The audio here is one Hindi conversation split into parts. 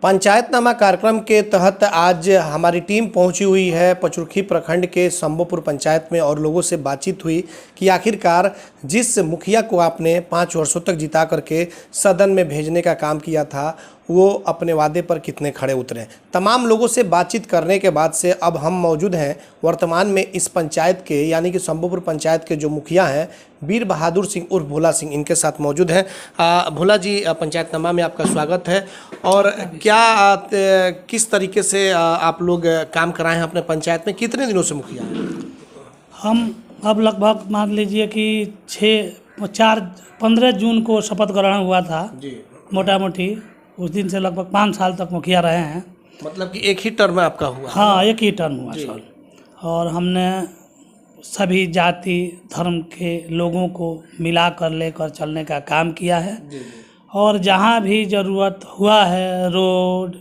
पंचायतनामा कार्यक्रम के तहत आज हमारी टीम पहुंची हुई है पचरुखी प्रखंड के शंभोपुर पंचायत में और लोगों से बातचीत हुई कि आखिरकार जिस मुखिया को आपने 5 वर्षों तक जिता करके सदन में भेजने का काम किया था वो अपने वादे पर कितने खड़े उतरे। तमाम लोगों से बातचीत करने के बाद से अब हम मौजूद हैं वर्तमान में इस पंचायत के यानी कि शंभोपुर पंचायत के जो मुखिया हैं वीर बहादुर सिंह उर्फ भोला सिंह, इनके साथ मौजूद हैं। भोला जी, पंचायतनामा में आपका स्वागत है। और किस तरीके से आप लोग काम कराए हैं अपने पंचायत में, कितने दिनों से मुखिया हैं? हम अब लगभग मान लीजिए कि 15 जून को शपथ ग्रहण हुआ था जी। मोटा मोटी उस दिन से लगभग 5 साल तक मुखिया रहे हैं। मतलब कि एक ही टर्म आपका हुआ? हाँ, एक ही टर्म हुआ सर। और हमने सभी जाति धर्म के लोगों को मिला कर लेकर चलने का काम किया है। और जहाँ भी ज़रूरत हुआ है, रोड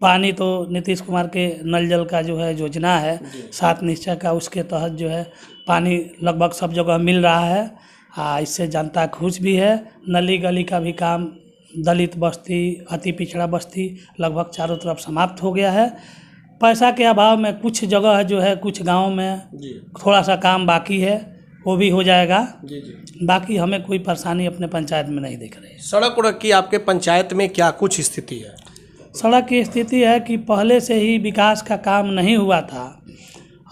पानी, तो नीतीश कुमार के नल जल का जो है योजना है 7 निश्चय का, उसके तहत जो है पानी लगभग सब जगह मिल रहा है। इससे जनता खुश भी है। नली गली का भी काम दलित बस्ती, अति पिछड़ा बस्ती लगभग चारों तरफ समाप्त हो गया है। पैसा के अभाव में कुछ जगह जो है, कुछ गांव में थोड़ा सा काम बाकी है, वो भी हो जाएगा। बाकी हमें कोई परेशानी अपने पंचायत में नहीं दिख रही। सड़क उड़क की आपके पंचायत में क्या कुछ स्थिति है? सड़क की स्थिति है कि पहले से ही विकास का काम नहीं हुआ था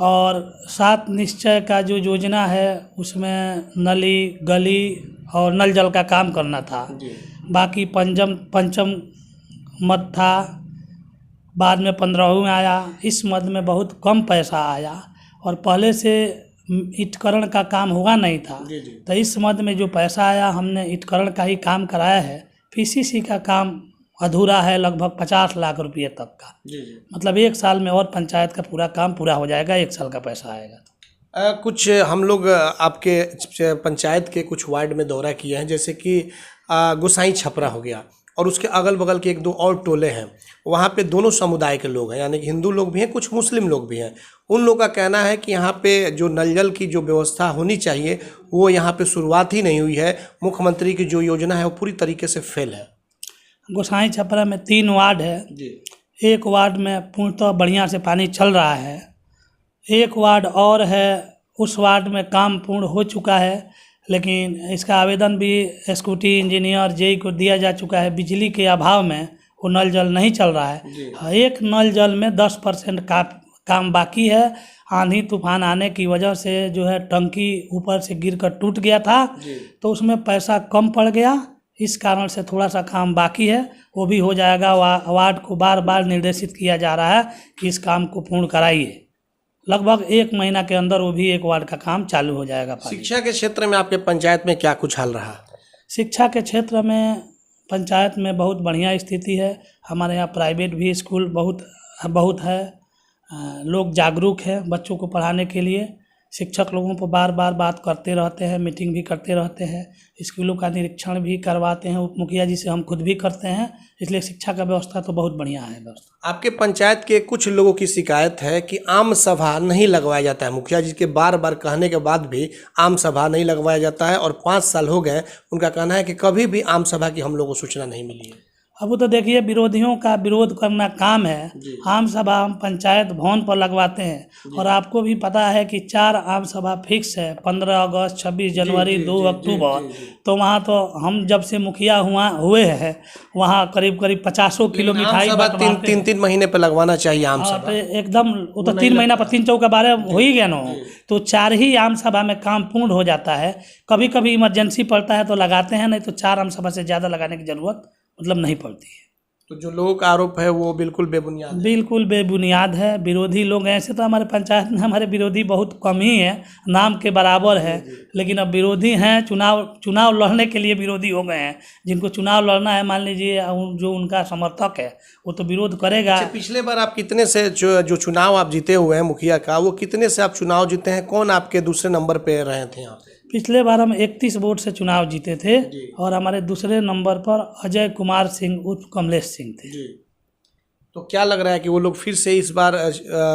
और 7 निश्चय का जो योजना है उसमें नली गली और नल जल का काम करना था। बाकी पंचम मद था, बाद में 15वें आया। इस मद में बहुत कम पैसा आया और पहले से ईंटकरण का काम हुआ नहीं था। तो इस मद में जो पैसा आया हमने ईंटकरण का ही काम कराया है। पीसीसी का काम अधूरा है, लगभग 50 लाख रुपये तक का। मतलब 1 साल में और पंचायत का पूरा काम पूरा हो जाएगा, 1 साल का पैसा आएगा। कुछ हम लोग आपके पंचायत के कुछ वार्ड में दौरा किए हैं, जैसे कि गोसाई छपरा हो गया और उसके अगल बगल के 1-2 और टोले हैं। वहाँ पे दोनों समुदाय के लोग हैं, यानी कि हिंदू लोग भी हैं, कुछ मुस्लिम लोग भी हैं। उन लोगों का कहना है कि यहाँ पे जो नल जल की जो व्यवस्था होनी चाहिए वो यहाँ पे शुरुआत ही नहीं हुई है। मुख्यमंत्री की जो योजना है वो पूरी तरीके से फेल है। गोसाई छपरा में 3 वार्ड है जी। 1 वार्ड में पूर्णतः बढ़िया से पानी चल रहा है। 1 वार्ड और है, उस वार्ड में काम पूर्ण हो चुका है, लेकिन इसका आवेदन भी स्कूटी इंजीनियर जेई को दिया जा चुका है। बिजली के अभाव में वो नल जल नहीं चल रहा है। एक नल जल में 10% का काम बाकी है। आंधी तूफान आने की वजह से जो है टंकी ऊपर से गिरकर टूट गया था, तो उसमें पैसा कम पड़ गया। इस कारण से थोड़ा सा काम बाकी है, वो भी हो जाएगा। वार्ड को बार बार निर्देशित किया जा रहा है कि इस काम को पूर्ण कराइए। लगभग 1 महीना के अंदर वो भी 1 वार्ड का काम चालू हो जाएगा। शिक्षा के क्षेत्र में आपके पंचायत में क्या कुछ हाल रहा? शिक्षा के क्षेत्र में पंचायत में बहुत बढ़िया स्थिति है। हमारे यहाँ प्राइवेट भी स्कूल बहुत है। लोग जागरूक हैं बच्चों को पढ़ाने के लिए। शिक्षक लोगों पर बार बार बात करते रहते हैं, मीटिंग भी करते रहते हैं, स्कूलों का निरीक्षण भी करवाते हैं। उप मुखिया जी से हम खुद भी करते हैं, इसलिए शिक्षा का व्यवस्था तो बहुत बढ़िया है व्यवस्था। आपके पंचायत के कुछ लोगों की शिकायत है कि आम सभा नहीं लगवाया जाता है। मुखिया जी के बार बार कहने के बाद भी आम सभा नहीं लगवाया जाता है और 5 साल हो गए। उनका कहना है कि कभी भी आम सभा की हम लोगों को सूचना नहीं मिली है। अब वो तो देखिए, विरोधियों का विरोध करना काम है। आम सभा हम पंचायत भवन पर लगवाते हैं और आपको भी पता है कि 4 आम सभा फिक्स है, 15 अगस्त, 26 जनवरी, 2 अक्टूबर। तो वहाँ तो हम जब से मुखिया हुए हैं वहाँ करीब 50 किलो मिठाई 3 महीने पर लगवाना चाहिए आम सभा। एकदम, वो तो 3 महीना पर 3 चौका 12 हो ही गया ना। तो 4 ही आम सभा में काम पूर्ण हो जाता है। कभी कभी इमरजेंसी पड़ता है तो लगाते हैं, नहीं तो 4 आम सभा से ज़्यादा लगाने की जरूरत मतलब नहीं पड़ती है। तो जो लोगों का आरोप है वो बिल्कुल बेबुनियाद है। विरोधी लोग हैं, ऐसे तो हमारे पंचायत में हमारे विरोधी बहुत कम ही है, नाम के बराबर है। लेकिन अब विरोधी हैं, चुनाव लड़ने के लिए विरोधी हो गए हैं। जिनको चुनाव लड़ना है, मान लीजिए जो उनका समर्थक है वो तो विरोध करेगा। पिछले बार आप कितने से जो चुनाव आप जीते हुए हैं मुखिया का, वो कितने से आप चुनाव जीते हैं? कौन आपके दूसरे नंबर पे रहे थे यहाँ? पिछले बार हम 31 वोट से चुनाव जीते थे और हमारे दूसरे नंबर पर अजय कुमार सिंह उर्फ कमलेश सिंह थे। तो क्या लग रहा है कि वो लोग फिर से इस बार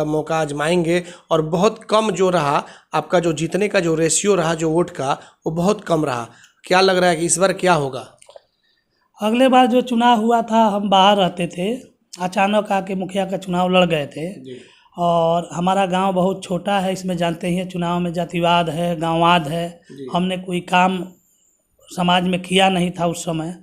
मौका आजमाएंगे? और बहुत कम जो रहा आपका, जो जीतने का जो रेशियो रहा जो वोट का, वो बहुत कम रहा। क्या लग रहा है कि इस बार क्या होगा? अगले बार जो चुनाव हुआ था, हम बाहर रहते थे अचानक आके मुखिया का चुनाव लड़ गए थे। और हमारा गांव बहुत छोटा है, इसमें जानते ही हैं चुनाव में जातिवाद है, गांववाद है। हमने कोई काम समाज में किया नहीं था उस समय।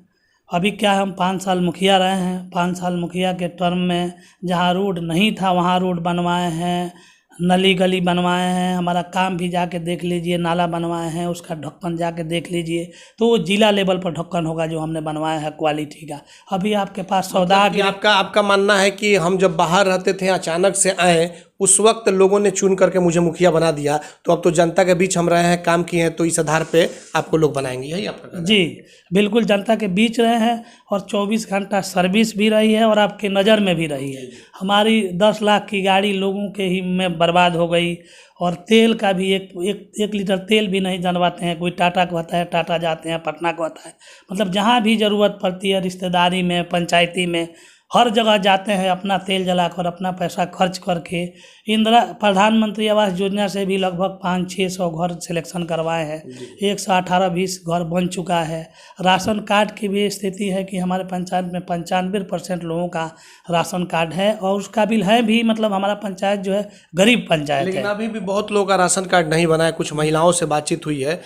अभी क्या है, हम 5 साल मुखिया रहे हैं। 5 साल मुखिया के टर्म में जहाँ रोड नहीं था वहाँ रोड बनवाए हैं, नली गली बनवाए हैं। हमारा काम भी जाके देख लीजिए, नाला बनवाए हैं, उसका ढक्कन जाके देख लीजिए, तो वो जिला लेवल पर ढक्कन होगा जो हमने बनवाया है क्वालिटी का। अभी आपके पास सौदा कि आपका मानना है कि हम जब बाहर रहते थे अचानक से आए, उस वक्त लोगों ने चुन करके मुझे मुखिया बना दिया, तो अब तो जनता के बीच हम रहे हैं, काम किए हैं, तो इस आधार पे आपको लोग बनाएंगे, यही आपका कहना है? जी बिल्कुल, जनता के बीच रहे हैं और 24 घंटा सर्विस भी रही है और आपकी नज़र में भी रही है। हमारी 10 लाख की गाड़ी लोगों के ही में बर्बाद हो गई। और तेल का भी एक लीटर तेल भी नहीं डलवाते हैं। कोई टाटा को आता है, टाटा जाते हैं, पटना को आता है, मतलब जहाँ भी ज़रूरत पड़ती है, रिश्तेदारी में, पंचायती में, हर जगह जाते हैं अपना तेल जलाकर, अपना पैसा खर्च करके। इंदिरा प्रधानमंत्री आवास योजना से भी लगभग 500-600 घर सिलेक्शन करवाए हैं। 118-20 घर बन चुका है। राशन कार्ड की भी स्थिति है कि हमारे पंचायत में 95% लोगों का राशन कार्ड है और उस काबिल है भी, मतलब हमारा पंचायत जो है गरीब पंचायत लेकिन है। अभी भी बहुत लोगों का राशन कार्ड नहीं बना है। कुछ महिलाओं से बातचीत हुई है,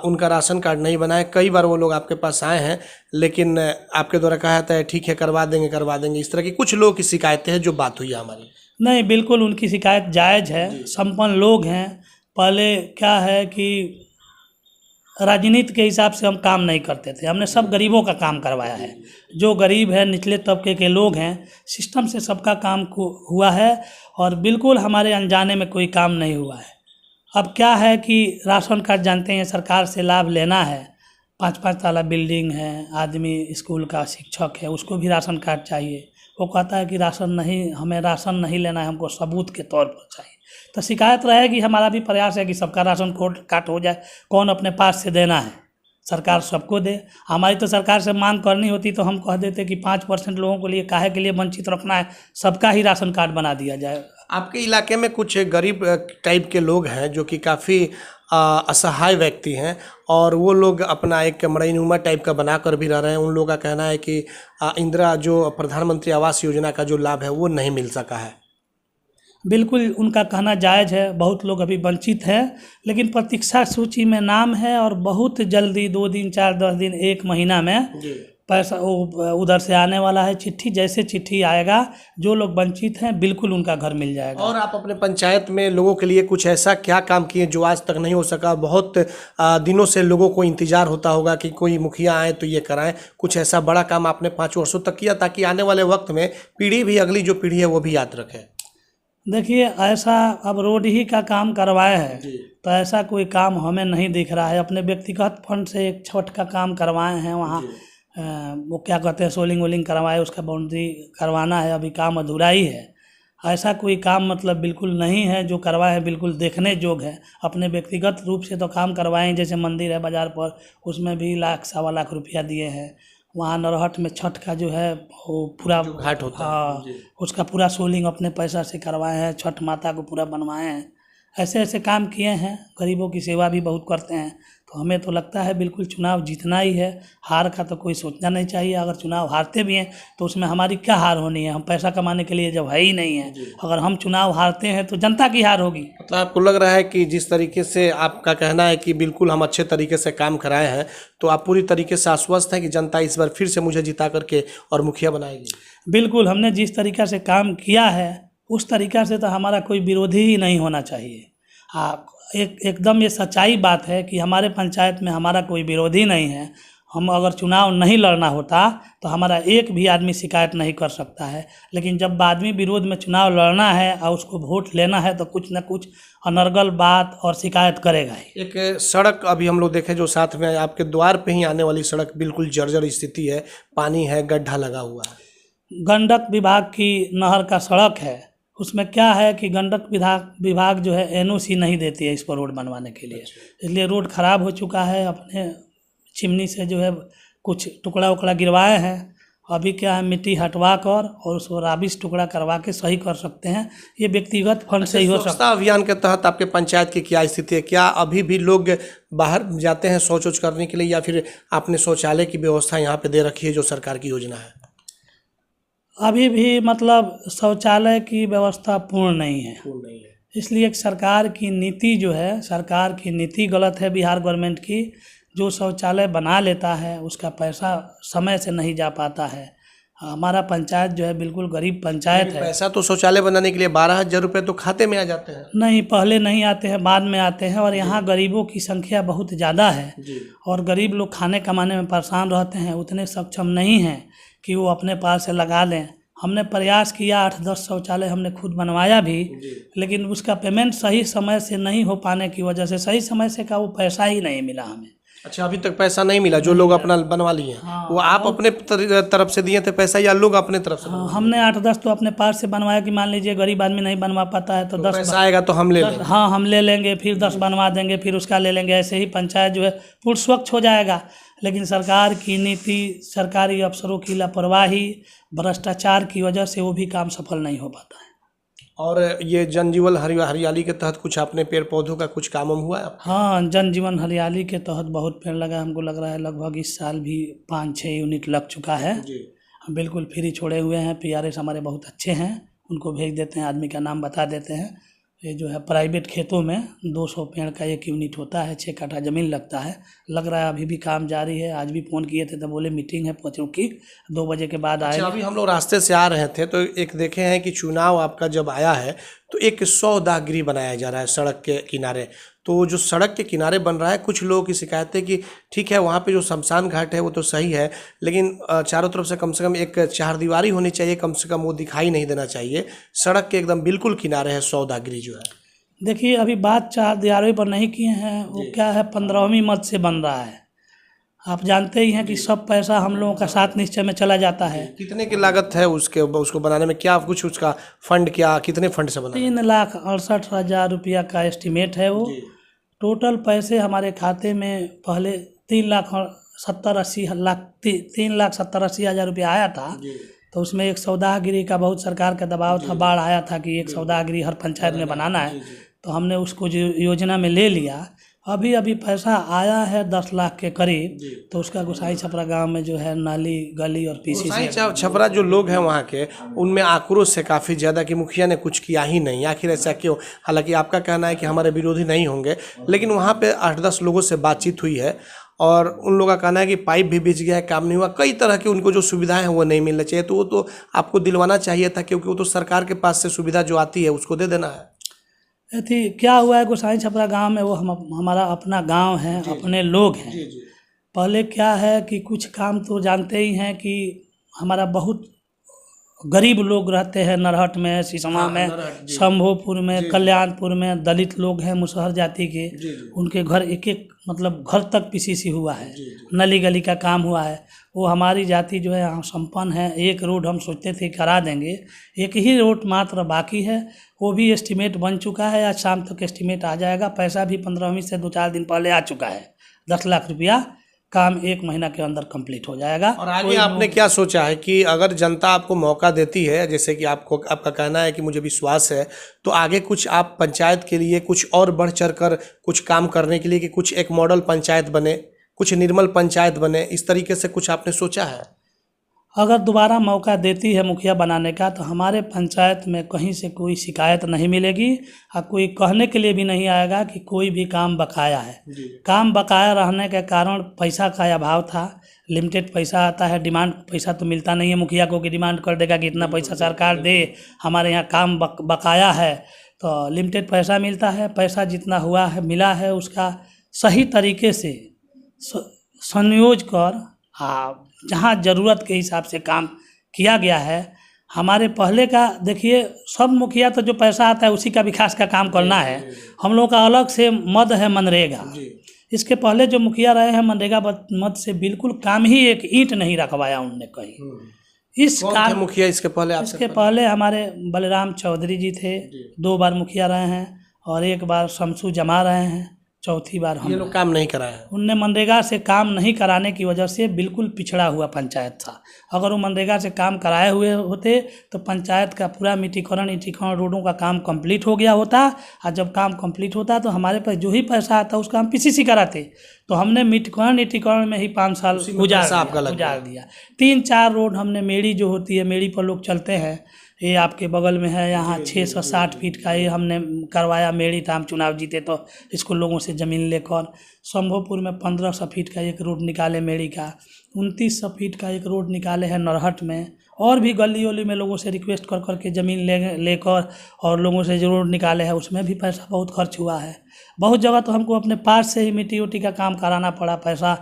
उनका राशन कार्ड नहीं बना है। कई बार वो लोग आपके पास आए हैं, लेकिन आपके द्वारा कहा जाता है ठीक है करवा देंगे। इस तरह की कुछ लोगों की शिकायतें हैं जो बात हुई है हमारी। नहीं, बिल्कुल उनकी शिकायत जायज़ है, संपन्न लोग हैं। पहले क्या है कि राजनीति के हिसाब से हम काम नहीं करते थे, हमने सब गरीबों का काम करवाया है। जो गरीब है, निचले तबके के लोग हैं, सिस्टम से सबका काम हुआ है और बिल्कुल हमारे अनजाने में कोई काम नहीं हुआ है। अब क्या है कि राशन कार्ड जानते हैं सरकार से लाभ लेना है, 5-5 ताला बिल्डिंग है, आदमी स्कूल का शिक्षक है, उसको भी राशन कार्ड चाहिए। वो कहता है कि हमें राशन नहीं लेना है, हमको सबूत के तौर पर चाहिए। तो शिकायत रहेगी। हमारा भी प्रयास है कि सबका राशन कार्ड हो जाए, कौन अपने पास से देना है, सरकार सबको दे। हमारी तो सरकार से मांग करनी होती तो हम कह देते कि 5% लोगों को लिए काहे के लिए वंचित रखना है, सबका ही राशन कार्ड बना दिया जाए। आपके इलाके में कुछ गरीब टाइप के लोग हैं जो कि काफ़ी असहाय व्यक्ति हैं और वो लोग अपना एक मड़ईनुमा टाइप का बना कर भी रह रहे हैं। उन लोगों का कहना है कि इंदिरा जो प्रधानमंत्री आवास योजना का जो लाभ है वो नहीं मिल सका है। बिल्कुल उनका कहना जायज़ है। बहुत लोग अभी वंचित हैं, लेकिन प्रतीक्षा सूची में नाम है और बहुत जल्दी 2 दिन, 4, 10 दिन, 1 महीना में पैसा उधर से आने वाला है चिट्ठी। जैसे चिट्ठी आएगा, जो लोग वंचित हैं बिल्कुल उनका घर मिल जाएगा। और आप अपने पंचायत में लोगों के लिए कुछ ऐसा क्या काम किए जो आज तक नहीं हो सका? बहुत दिनों से लोगों को इंतजार होता होगा कि कोई मुखिया आए तो ये कराएं। कुछ ऐसा बड़ा काम आपने 5 वर्षों तक किया ताकि आने वाले वक्त में पीढ़ी भी, अगली जो पीढ़ी है वो भी याद रखे? देखिए, ऐसा अब रोड ही का काम करवाए हैं तो ऐसा कोई काम हमें नहीं दिख रहा है। अपने व्यक्तिगत फंड से एक छठ का काम करवाए हैं, वहाँ वो क्या कहते हैं, सोलिंग वोलिंग करवाए, उसका बाउंड्री करवाना है, अभी काम अधूरा ही है। ऐसा कोई काम मतलब बिल्कुल नहीं है जो करवाए हैं, बिल्कुल देखने जोग है। अपने व्यक्तिगत रूप से तो काम करवाएं, जैसे मंदिर है बाज़ार पर, उसमें भी 1 सवा लाख रुपया दिए हैं। वहाँ नरहट में छठ का जो है वो पूरा घाट होता है, उसका पूरा सोलिंग अपने पैसा से करवाए हैं, छठ माता को पूरा बनवाए हैं। ऐसे ऐसे काम किए हैं, गरीबों की सेवा भी बहुत करते हैं। तो हमें तो लगता है बिल्कुल चुनाव जीतना ही है, हार का तो कोई सोचना नहीं चाहिए। अगर चुनाव हारते भी हैं तो उसमें हमारी क्या हार होनी है, हम पैसा कमाने के लिए जब है ही नहीं है। अगर हम चुनाव हारते हैं तो जनता की हार होगी। मतलब आपको लग रहा है कि जिस तरीके से आपका कहना है कि बिल्कुल हम अच्छे तरीके से काम कराए हैं, तो आप पूरी तरीके से आश्वस्त हैं कि जनता इस बार फिर से मुझे जिता करके और मुखिया बनाएगी? बिल्कुल, हमने जिस तरीक़ा से काम किया है उस तरीक़ा से तो हमारा कोई विरोधी ही नहीं होना चाहिए। हाँ, एकदम ये सच्चाई बात है कि हमारे पंचायत में हमारा कोई विरोधी नहीं है। हम अगर चुनाव नहीं लड़ना होता तो हमारा एक भी आदमी शिकायत नहीं कर सकता है, लेकिन जब आदमी विरोध में चुनाव लड़ना है और उसको वोट लेना है तो कुछ न कुछ अनर्गल बात और शिकायत करेगा ही। एक सड़क अभी हम लोग देखें जो साथ में आपके द्वार पे ही आने वाली सड़क बिल्कुल जर्जर स्थिति है, पानी है, गड्ढा लगा हुआ है। गंडक विभाग की नहर का सड़क है, उसमें क्या है कि गंडक विभाग जो है NOC नहीं देती है इस पर रोड बनवाने के लिए, इसलिए रोड ख़राब हो चुका है। अपने चिमनी से जो है कुछ टुकड़ा उकड़ा गिरवाए हैं, अभी क्या है मिट्टी हटवा कर और उसको राबिश टुकड़ा करवा के सही कर सकते हैं। ये व्यक्तिगत फंड से ही हो सकता है। स्वच्छता अभियान के तहत आपके पंचायत की क्या स्थिति है? क्या अभी भी लोग बाहर जाते हैं शौच करने के लिए, या फिर आपने शौचालय की व्यवस्था यहाँ पे दे रखी है जो सरकार की योजना है? अभी भी मतलब शौचालय की व्यवस्था पूर्ण नहीं है। इसलिए एक सरकार की नीति जो है, सरकार की नीति गलत है बिहार गवर्नमेंट की। जो शौचालय बना लेता है उसका पैसा समय से नहीं जा पाता है। हमारा पंचायत जो है बिल्कुल गरीब पंचायत है। पैसा तो शौचालय बनाने के लिए 12,000 रुपये तो खाते में आ जाते हैं। नहीं, पहले नहीं आते हैं, बाद में आते हैं। और यहाँ गरीबों की संख्या बहुत ज़्यादा है और गरीब लोग खाने कमाने में परेशान रहते हैं, उतने सक्षम नहीं हैं कि वो अपने पास से लगा लें। हमने प्रयास किया, 8-10 शौचालय हमने खुद बनवाया भी, लेकिन उसका पेमेंट सही समय से नहीं हो पाने की वजह से, सही समय से का वो पैसा ही नहीं मिला हमें। अच्छा, अभी तक पैसा नहीं मिला? जो लोग अपना बनवा लिए हैं वो आप अपने तरफ से दिए थे पैसा या लोग अपने तरफ से? हमने 8-10 तो अपने पास से बनवाया कि मान लीजिए गरीब आदमी नहीं बनवा पाता है तो 10 पैसा आएगा तो हम ले लेंगे। हाँ, हम ले लेंगे, फिर 10 बनवा देंगे, फिर उसका ले लेंगे। ऐसे ही पंचायत जो है पूर्ण स्वच्छ हो जाएगा। लेकिन सरकार की नीति, सरकारी अफसरों की लापरवाही, भ्रष्टाचार की वजह से वो भी काम सफल नहीं हो पाता है। और ये जन जीवन हरियाली के तहत कुछ आपने पेड़ पौधों का कुछ काम हुआ है? हाँ, जन जीवन हरियाली के तहत बहुत पेड़ लगा। हमको लग रहा है लगभग इस साल भी 5-6 यूनिट लग चुका है। हम बिल्कुल फ्री छोड़े हुए हैं। PRS हमारे बहुत अच्छे हैं, उनको भेज देते हैं, आदमी का नाम बता देते हैं। ये जो है प्राइवेट खेतों में 200 पेड़ का 1 यूनिट होता है, 6 कट्ठा ज़मीन लगता है। लग रहा है अभी भी काम जारी है। आज भी फ़ोन किए थे तो बोले मीटिंग है की 2 बजे के बाद आए। अच्छा, अभी हम लोग रास्ते से आ रहे थे तो एक देखे हैं कि चुनाव आपका जब आया है तो एक 100 दाहगिरी बनाया जा रहा है सड़क के किनारे। तो जो सड़क के किनारे बन रहा है, कुछ लोगों की शिकायत है कि ठीक है वहाँ पे जो शमशान घाट है वो तो सही है, लेकिन चारों तरफ से कम एक चारदीवारी होनी चाहिए, कम से कम वो दिखाई नहीं देना चाहिए। सड़क के एकदम बिल्कुल किनारे है 100 दाहगिरी जो है। देखिए, अभी बात चारदीवारी पर नहीं किए हैं, वो क्या है 15वीं मद से बन रहा है। आप जानते ही हैं कि सब पैसा हम लोगों का 7 निश्चय में चला जाता है। कितने की लागत है उसको बनाने में? क्या कुछ उसका फंड, क्या कितने फंड से बना? 3,68,000 रुपया का एस्टिमेट है वो। टोटल पैसे हमारे खाते में पहले 3,70,80 हज़ार रुपया आया था। तो उसमें एक सौदागिरी का बहुत सरकार का दबाव था, बाढ़ आया था कि एक सौदागिरी हर पंचायत में बनाना है, तो हमने उसको जो योजना में ले लिया। अभी पैसा आया है 10 लाख के करीब। तो उसका गोसाई छपरा गांव में जो है नाली, गली और PCC छपरा जो लोग हैं वहाँ के, उनमें आक्रोश है काफ़ी ज़्यादा कि मुखिया ने कुछ किया ही नहीं। आखिर ऐसा क्यों? हालांकि आपका कहना है कि हमारे विरोधी नहीं होंगे, लेकिन वहाँ पे 8-10 लोगों से बातचीत हुई है और उन लोगों का कहना है कि पाइप भी बिछ गया है, काम नहीं हुआ, कई तरह की उनको जो सुविधाएं हैं वो नहीं मिलना चाहिए। तो वो तो आपको दिलवाना चाहिए था, क्योंकि वो तो सरकार के पास से सुविधा जो आती है उसको दे देना है। थी क्या हुआ है गोसाई छपरा गांव में, वो हमारा अपना गांव है, अपने लोग हैं। पहले क्या है कि कुछ काम तो जानते ही हैं कि हमारा बहुत गरीब लोग रहते हैं नरहट में, सिसमा में, शंभोपुर में, कल्याणपुर में दलित लोग हैं मुसहर जाति के। उनके घर एक मतलब घर तक PCC हुआ है, नली गली का काम हुआ है। वो हमारी जाति जो है यहाँ संपन्न है। एक रोड हम सोचते थे करा देंगे, एक ही रोड मात्र बाकी है, वो भी एस्टीमेट बन चुका है। आज शाम तक एस्टीमेट आ जाएगा। पैसा भी 15वीं से 2-4 दिन पहले आ चुका है, 10 लाख रुपया। काम 1 महीना के अंदर कंप्लीट हो जाएगा। और आगे आपने क्या सोचा है कि अगर जनता आपको मौका देती है, जैसे कि आपका कहना है कि मुझे विश्वास है, तो आगे कुछ आप पंचायत के लिए कुछ और बढ़ चढ़ कर कुछ काम करने के लिए, कि कुछ एक मॉडल पंचायत बने, कुछ निर्मल पंचायत बने, इस तरीके से कुछ आपने सोचा है? अगर दोबारा मौका देती है मुखिया बनाने का, तो हमारे पंचायत में कहीं से कोई शिकायत नहीं मिलेगी और कोई कहने के लिए भी नहीं आएगा कि कोई भी काम बकाया है। काम बकाया रहने के कारण पैसा का अभाव था। लिमिटेड पैसा आता है, डिमांड पैसा तो मिलता नहीं है मुखिया को कि डिमांड कर देगा कि इतना पैसा सरकार दे, हमारे यहाँ काम बकाया है। तो लिमिटेड पैसा मिलता है। पैसा जितना हुआ है मिला है, उसका सही तरीके से संयोज कर जहाँ ज़रूरत के हिसाब से काम किया गया है। हमारे पहले का देखिए, सब मुखिया तो जो पैसा आता है उसी का विकास का काम करना है। हम लोगों का अलग से मद है मनरेगा। इसके पहले जो मुखिया रहे हैं मनरेगा मद से बिल्कुल काम ही एक ईंट नहीं रखवाया उनने कहीं। इस काम मुखिया इसके पहले हमारे बलराम चौधरी जी थे, 2 बार मुखिया रहे हैं और 1 बार शमसू जमा रहे हैं, चौथी बार हम। ये लोग काम नहीं कराए हैं। उनने मनरेगा से काम नहीं कराने की वजह से बिल्कुल पिछड़ा हुआ पंचायत था। अगर वो मनरेगा से काम कराए हुए होते तो पंचायत का पूरा मिट्टीकरण रोडों का काम कंप्लीट हो गया होता। और जब काम कंप्लीट होता तो हमारे पास जो ही पैसा आता उसका हम PCC कराते। तो हमने ईटीकरण में ही 5 साल गुजार दिया। 3-4 रोड हमने मेड़ी जो होती है, मेड़ी पर लोग चलते हैं, ये आपके बगल में है, यहाँ 660 फीट का ये हमने करवाया मेड़ी था। हम चुनाव जीते तो इसको लोगों से ज़मीन लेकर शंभोपुर में 1500 फीट का एक रोड निकाले मेड़ी का, 2900 फीट का एक रोड निकाले हैं नरहट में, और भी गली वली में लोगों से रिक्वेस्ट कर कर के ज़मीन लेकर और लोगों से जो रोड निकाले हैं उसमें भी पैसा बहुत खर्च हुआ है। बहुत जगह तो हमको अपने पास से ही मिट्टी उट्टी का काम कराना पड़ा। पैसा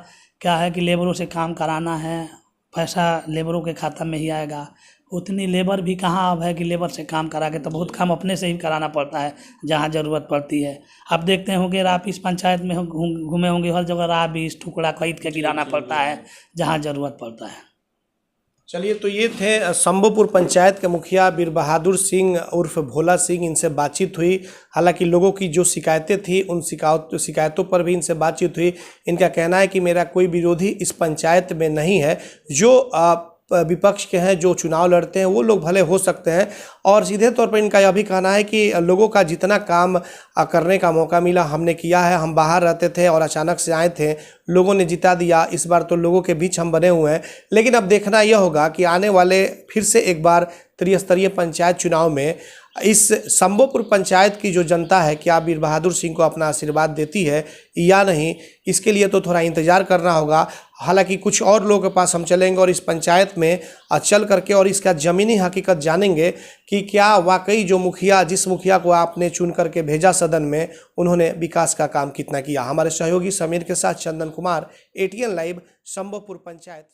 क्या है कि लेबरों से काम कराना है, पैसा लेबरों के खाता में ही आएगा। उतनी लेबर भी कहाँ अब है कि लेबर से काम करा के, तो बहुत काम अपने से ही कराना पड़ता है जहाँ ज़रूरत पड़ती है। आप देखते होंगे रापीस पंचायत में घूमे होंगे, हर जगह रापीस टुकड़ा खरीद के गिराना पड़ता है जहाँ ज़रूरत पड़ता है। चलिए, तो ये थे शंभोपुर पंचायत के मुखिया बीर बहादुर सिंह उर्फ भोला सिंह। इनसे बातचीत हुई। हालांकि लोगों की जो शिकायतें थी उन शिकायतों पर भी इनसे बातचीत हुई। इनका कहना है कि मेरा कोई विरोधी इस पंचायत में नहीं है। जो विपक्ष के हैं, जो चुनाव लड़ते हैं, वो लोग भले हो सकते हैं। और सीधे तौर पर इनका यह भी कहना है कि लोगों का जितना काम करने का मौका मिला हमने किया है। हम बाहर रहते थे और अचानक से आए थे, लोगों ने जिता दिया। इस बार तो लोगों के बीच हम बने हुए हैं, लेकिन अब देखना यह होगा कि आने वाले फिर से एक बार त्रिस्तरीय पंचायत चुनाव में इस शंभोपुर पंचायत की जो जनता है, क्या बीर बहादुर सिंह को अपना आशीर्वाद देती है या नहीं, इसके लिए तो थोड़ा इंतज़ार करना होगा। हालांकि कुछ और लोगों के पास हम चलेंगे और इस पंचायत में चल करके और इसका ज़मीनी हकीकत जानेंगे कि क्या वाकई जिस मुखिया को आपने चुन करके भेजा सदन में, उन्होंने विकास का काम कितना किया। हमारे सहयोगी समीर के साथ चंदन कुमार, ATN लाइव, शंभोपुर पंचायत।